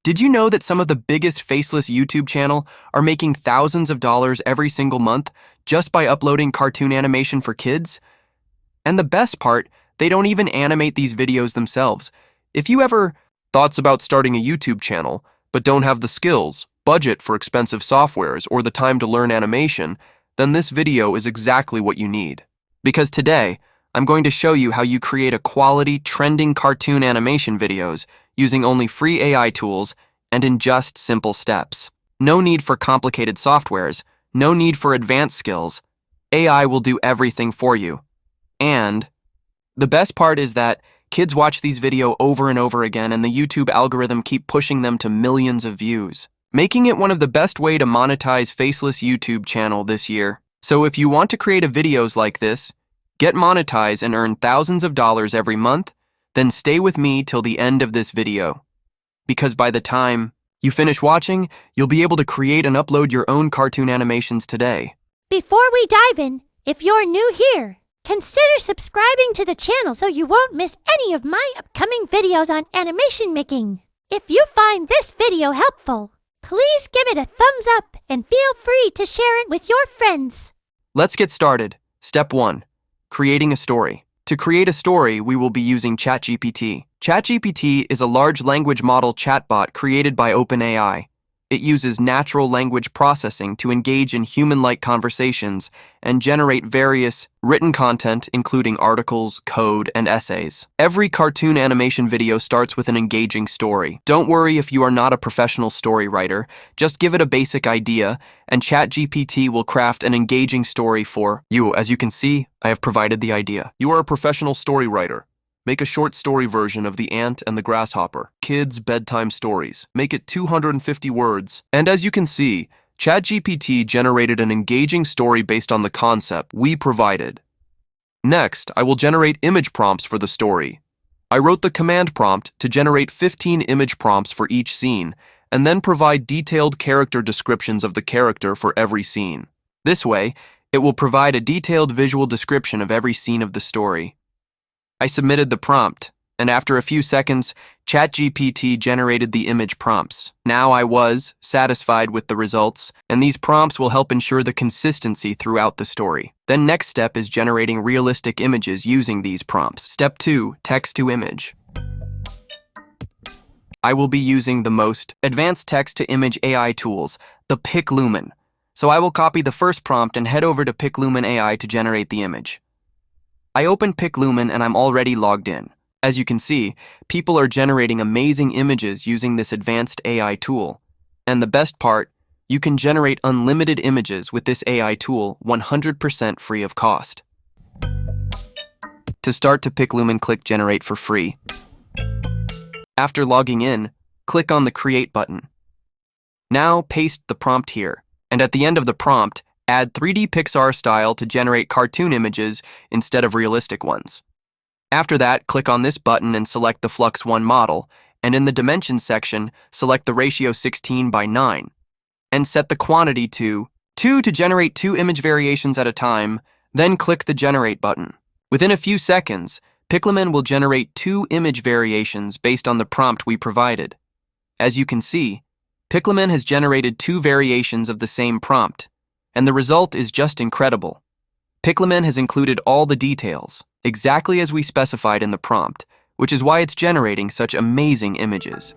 Did you know that some of the biggest faceless YouTube channels are making thousands of dollars every single month just by uploading cartoon animation for kids? And the best part, they don't even animate these videos themselves. If you ever thoughts about starting a YouTube channel, but don't have the skills, budget for expensive softwares, or the time to learn animation, then this video is exactly what you need. Because today, I'm going to show you how you create a quality, trending cartoon animation videos using only free AI tools and in just simple steps. No need for complicated softwares, no need for advanced skills. AI will do everything for you. And the best part is that kids watch these videos over and over again, and the YouTube algorithm keep pushing them to millions of views, making it one of the best way to monetize faceless YouTube channel this year. So if you want to create videos like this, get monetized and earn thousands of dollars every month, then stay with me till the end of this video. Because by the time you finish watching, you'll be able to create and upload your own cartoon animations today. Before we dive in, if you're new here, consider subscribing to the channel so you won't miss any of my upcoming videos on animation making. If you find this video helpful, please give it a thumbs up and feel free to share it with your friends. Let's get started. Step 1. Creating a story. To create a story, we will be using ChatGPT. ChatGPT is a large language model chatbot created by OpenAI. It uses natural language processing to engage in human-like conversations and generate various written content, including articles, code, and essays. Every cartoon animation video starts with an engaging story. Don't worry if you are not a professional story writer. Just give it a basic idea, and ChatGPT will craft an engaging story for you. As you can see, I have provided the idea. You are a professional story writer. Make a short story version of The Ant and the Grasshopper. Kids' bedtime stories. Make it 250 words. And as you can see, ChatGPT generated an engaging story based on the concept we provided. Next, I will generate image prompts for the story. I wrote the command prompt to generate 15 image prompts for each scene, and then provide detailed character descriptions of the character for every scene. This way, it will provide a detailed visual description of every scene of the story. I submitted the prompt, and after a few seconds, ChatGPT generated the image prompts. Now I was satisfied with the results, and these prompts will help ensure the consistency throughout the story. Then next step is generating realistic images using these prompts. Step 2, text to image. I will be using the most advanced text-to-image AI tools, the PicLumen. So I will copy the first prompt and head over to PicLumen AI to generate the image. I opened PicLumen and I'm already logged in. As you can see, people are generating amazing images using this advanced AI tool. And the best part, you can generate unlimited images with this AI tool 100% free of cost. To start to PicLumen, click Generate for free. After logging in, click on the Create button. Now paste the prompt here, and at the end of the prompt, add 3D Pixar style to generate cartoon images instead of realistic ones. After that, click on this button and select the Flux 1 model, and in the Dimensions section, select the ratio 16:9, and set the quantity to 2 to generate 2 image variations at a time, then click the Generate button. Within a few seconds, PicLumen will generate 2 image variations based on the prompt we provided. As you can see, PicLumen has generated 2 variations of the same prompt, and the result is just incredible. PicLumen has included all the details, exactly as we specified in the prompt, which is why it's generating such amazing images.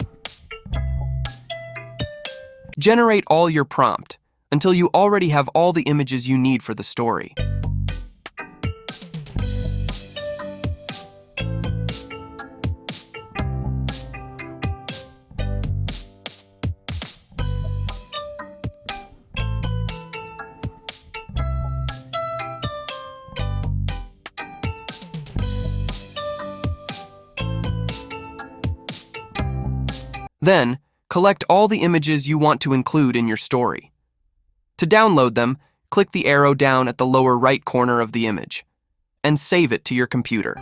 Generate all your prompt until you already have all the images you need for the story. Then, collect all the images you want to include in your story. To download them, click the arrow down at the lower right corner of the image, and save it to your computer.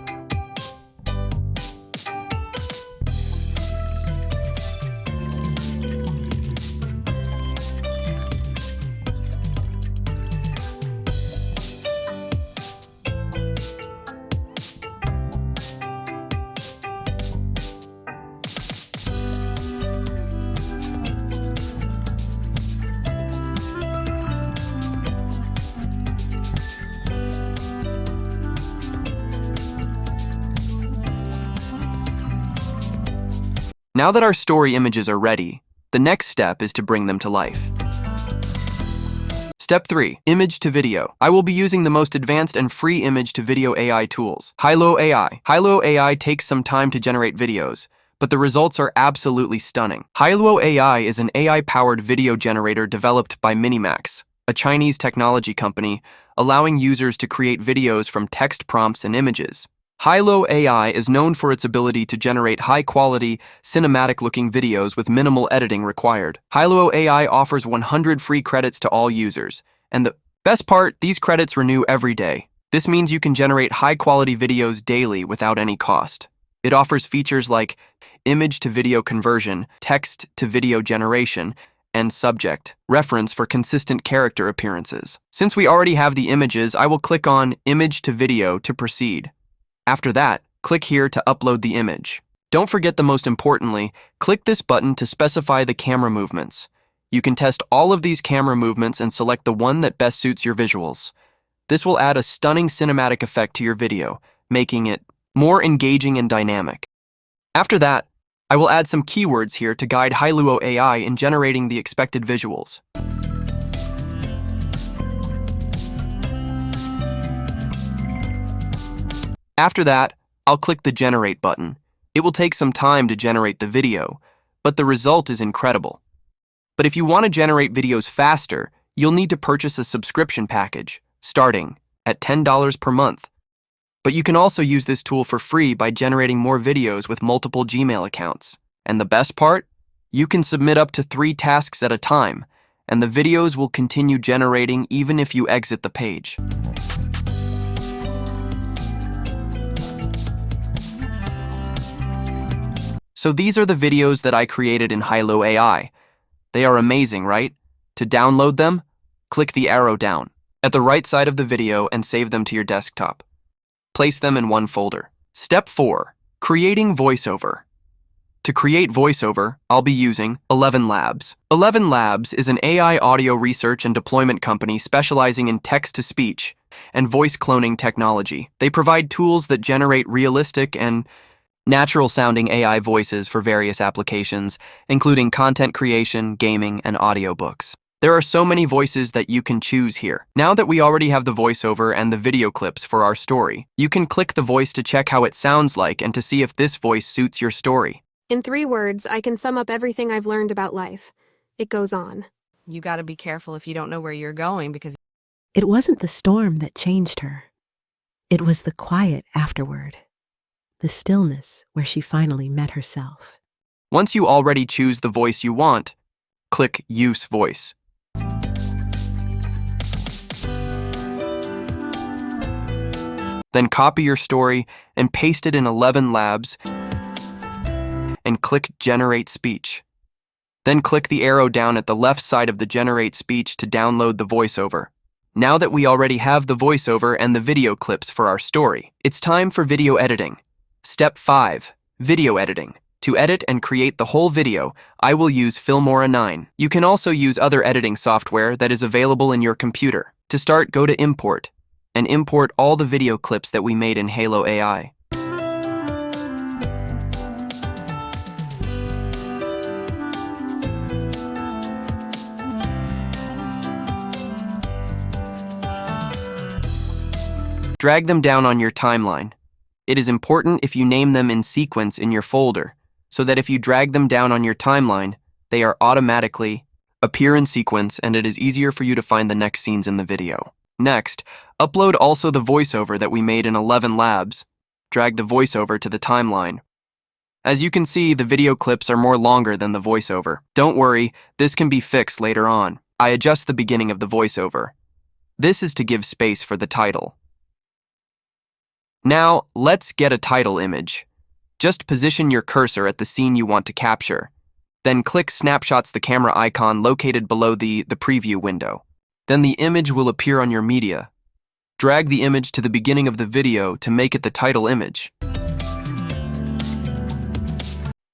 Now that our story images are ready, the next step is to bring them to life. Step 3. Image to video. I will be using the most advanced and free image to video AI tools, Hilo AI. Hilo AI takes some time to generate videos, but the results are absolutely stunning. Hilo AI is an AI-powered video generator developed by Minimax, a Chinese technology company, allowing users to create videos from text prompts and images. Hilo AI is known for its ability to generate high-quality, cinematic-looking videos with minimal editing required. Hilo AI offers 100 free credits to all users, and the best part, these credits renew every day. This means you can generate high-quality videos daily without any cost. It offers features like image-to-video conversion, text-to-video generation, and subject reference for consistent character appearances. Since we already have the images, I will click on Image to Video to proceed. After that, click here to upload the image. Don't forget the most importantly, click this button to specify the camera movements. You can test all of these camera movements and select the one that best suits your visuals. This will add a stunning cinematic effect to your video, making it more engaging and dynamic. After that, I will add some keywords here to guide Hilo AI in generating the expected visuals. After that, I'll click the Generate button. It will take some time to generate the video, but the result is incredible. But if you want to generate videos faster, you'll need to purchase a subscription package, starting at $10 per month. But you can also use this tool for free by generating more videos with multiple Gmail accounts. And the best part? You can submit up to 3 tasks at a time, and the videos will continue generating even if you exit the page. So these are the videos that I created in Hilo AI. They are amazing, right? To download them, click the arrow down at the right side of the video and save them to your desktop. Place them in one folder. Step 4. Creating voiceover. To create voiceover, I'll be using 11 Labs. 11 Labs is an AI audio research and deployment company specializing in text-to-speech and voice cloning technology. They provide tools that generate realistic and natural-sounding AI voices for various applications, including content creation, gaming, and audiobooks. There are so many voices that you can choose here. Now that we already have the voiceover and the video clips for our story, you can click the voice to check how it sounds like and to see if this voice suits your story. In 3 words, I can sum up everything I've learned about life. It goes on. You gotta be careful if you don't know where you're going because It wasn't the storm that changed her. It was the quiet afterward. The stillness where she finally met herself. Once you already choose the voice you want, click Use Voice. Then copy your story and paste it in 11 Labs and click Generate Speech. Then click the arrow down at the left side of the Generate Speech to download the voiceover. Now that we already have the voiceover and the video clips for our story, it's time for video editing. Step 5. Video editing. To edit and create the whole video, I will use Filmora 9. You can also use other editing software that is available in your computer. To start, go to Import, and import all the video clips that we made in Hilo AI. Drag them down on your timeline. It is important if you name them in sequence in your folder, so that if you drag them down on your timeline, they are automatically appear in sequence and it is easier for you to find the next scenes in the video. Next, upload also the voiceover that we made in 11 Labs. Drag the voiceover to the timeline. As you can see, the video clips are more longer than the voiceover. Don't worry, this can be fixed later on. I adjust the beginning of the voiceover. This is to give space for the title. Now, let's get a title image. Just position your cursor at the scene you want to capture. Then click Snapshots the camera icon located below the preview window. Then the image will appear on your media. Drag the image to the beginning of the video to make it the title image.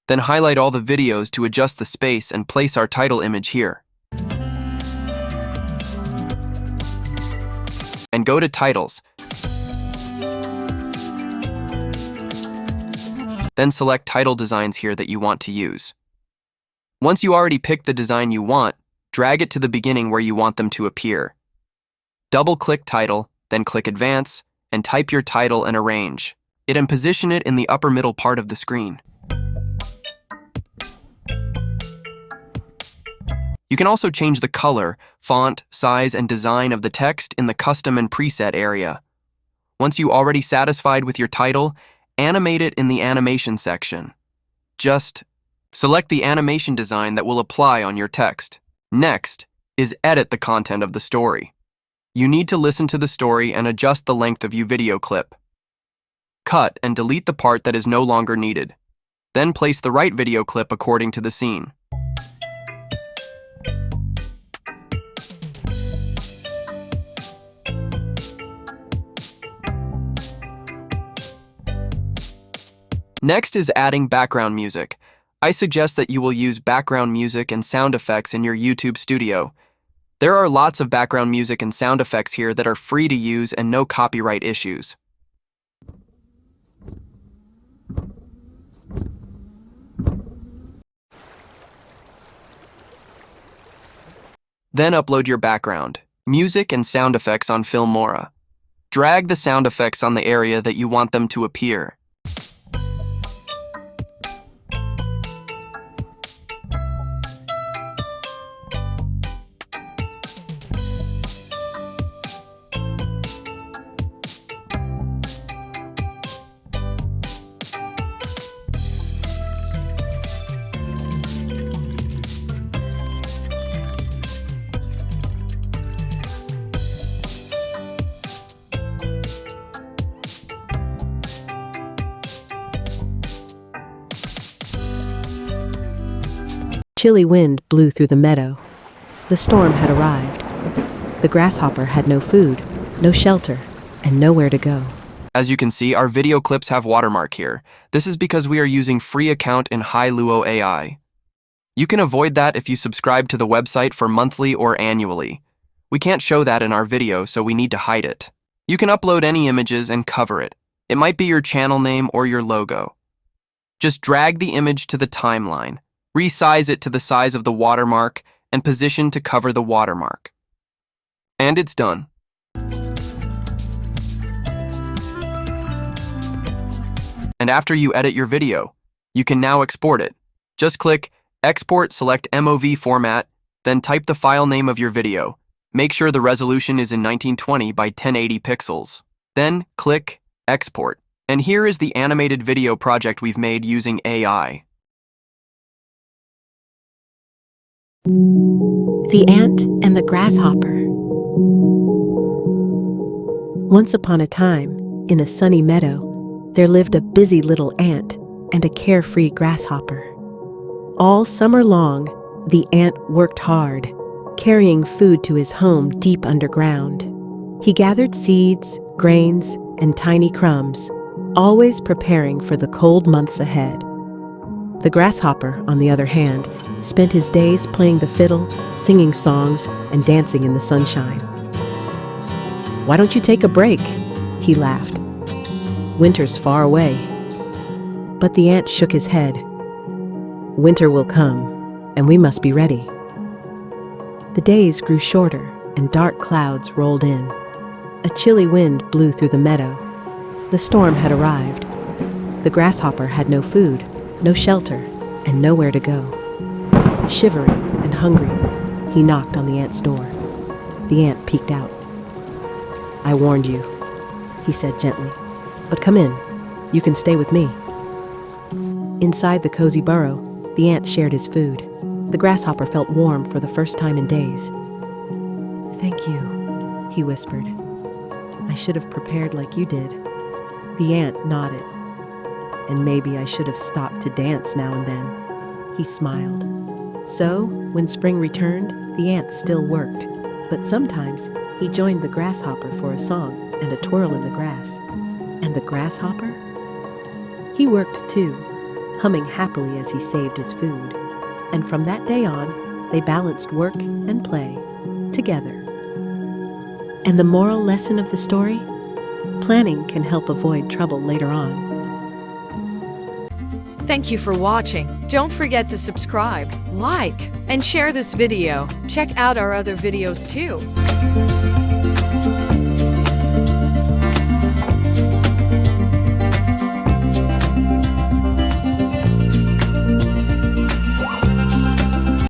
Then highlight all the videos to adjust the space and place our title image here. And go to Titles. Then select title designs here that you want to use. Once you already picked the design you want, drag it to the beginning where you want them to appear. Double-click Title, then click Advance, and type your title and arrange it and position it in the upper middle part of the screen. You can also change the color, font, size, and design of the text in the Custom and Preset area. Once you're already satisfied with your title, animate it in the Animation section. Just select the animation design that will apply on your text. Next is edit the content of the story. You need to listen to the story and adjust the length of your video clip. Cut and delete the part that is no longer needed. Then place the right video clip according to the scene. Next is adding background music. I suggest that you will use background music and sound effects in your YouTube studio. There are lots of background music and sound effects here that are free to use and no copyright issues. Then upload your background, music, and sound effects on Filmora. Drag the sound effects on the area that you want them to appear. Chilly wind blew through the meadow. The storm had arrived. The grasshopper had no food, no shelter, and nowhere to go. As you can see, our video clips have watermark here. This is because we are using free account in Hi-Luo AI. You can avoid that if you subscribe to the website for monthly or annually. We can't show that in our video, so we need to hide it. You can upload any images and cover it. It might be your channel name or your logo. Just drag the image to the timeline, resize it to the size of the watermark, and position to cover the watermark. And it's done. And after you edit your video, you can now export it. Just click Export, select MOV format, then type the file name of your video. Make sure the resolution is in 1920 by 1080 pixels. Then click Export. And here is the animated video project we've made using AI. The Ant and the Grasshopper. Once upon a time, in a sunny meadow, there lived a busy little ant and a carefree grasshopper. All summer long, the ant worked hard, carrying food to his home deep underground. He gathered seeds, grains, and tiny crumbs, always preparing for the cold months ahead. The grasshopper, on the other hand, spent his days playing the fiddle, singing songs, and dancing in the sunshine. "Why don't you take a break?" he laughed. "Winter's far away." But the ant shook his head. "Winter will come, and we must be ready." The days grew shorter, and dark clouds rolled in. A chilly wind blew through the meadow. The storm had arrived. The grasshopper had no food, no shelter, and nowhere to go. Shivering and hungry, he knocked on the ant's door. The ant peeked out. "I warned you," he said gently, "but come in. You can stay with me." Inside the cozy burrow, the ant shared his food. The grasshopper felt warm for the first time in days. "Thank you," he whispered. "I should have prepared like you did." The ant nodded. "And maybe I should have stopped to dance now and then," he smiled. So, when spring returned, the ant still worked, but sometimes he joined the grasshopper for a song and a twirl in the grass. And the grasshopper? He worked too, humming happily as he saved his food. And from that day on, they balanced work and play together. And the moral lesson of the story? Planning can help avoid trouble later on. Thank you for watching. Don't forget to subscribe, like, and share this video. Check out our other videos too.